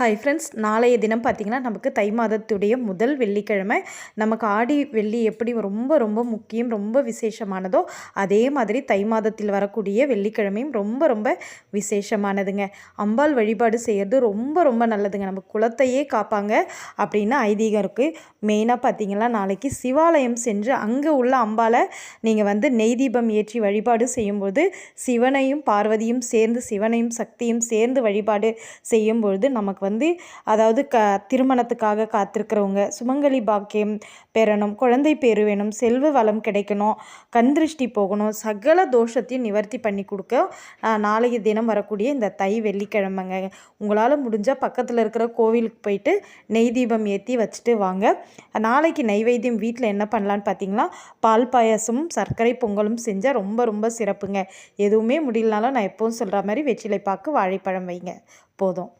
Hi friends, நாளைய தினம் பார்த்திங்கன்னா நமக்கு தை மாதத்துடைய முதல் வெள்ளிக்கிழமை. நமக்கு ஆடி வெள்ளி எப்படி ரொம்ப ரொம்ப முக்கியம், ரொம்ப விசேஷமானதோ அதே மாதிரி தை மாதத்தில் வரக்கூடிய வெள்ளிக்கிழமையும் ரொம்ப ரொம்ப விசேஷமானதுங்க. அம்பாள் வழிபாடு செய்கிறது ரொம்ப ரொம்ப நல்லதுங்க. நம்ம குலத்தையே காப்பாங்க அப்படின்னு ஐதீகம் இருக்குது. மெயினாக பார்த்திங்கன்னா நாளைக்கு சிவாலயம் சென்று அங்கே உள்ள அம்பாளை நீங்கள் நெய் தீபம் ஏற்றி வழிபாடு செய்யும்போது சிவனையும் பார்வதியும் சேர்ந்து, சிவனையும் சக்தியும் சேர்ந்து வழிபாடு செய்யும்பொழுது நமக்கு அதாவது திருமணத்துக்காக காத்திருக்கிறவங்க சுமங்கலி பாக்கியம் பெறணும், குழந்தை பேரு வேணும், செல்வ வளம் கிடைக்கணும், கண் திருஷ்டி போகணும், சகல தோஷத்தையும் நிவர்த்தி பண்ணி கொடுக்க நாளைய தினம் வரக்கூடிய இந்த தை வெள்ளிக்கிழமைங்க. உங்களால் முடிஞ்சால் பக்கத்தில் இருக்கிற கோவிலுக்கு போயிட்டு நெய் தீபம் ஏற்றி வச்சுட்டு வாங்க. நாளைக்கு நைவேத்தியம் வீட்டில் என்ன பண்ணலான்னு பார்த்தீங்கன்னா, பால் பாயாசமும் சர்க்கரை பொங்கலும் செஞ்சால் ரொம்ப ரொம்ப சிறப்புங்க. எதுவுமே முடியலனாலும் நான் எப்பவும் சொல்கிற மாதிரி வெற்றிலை பாக்கு வாழைப்பழம் வைங்க போதும்.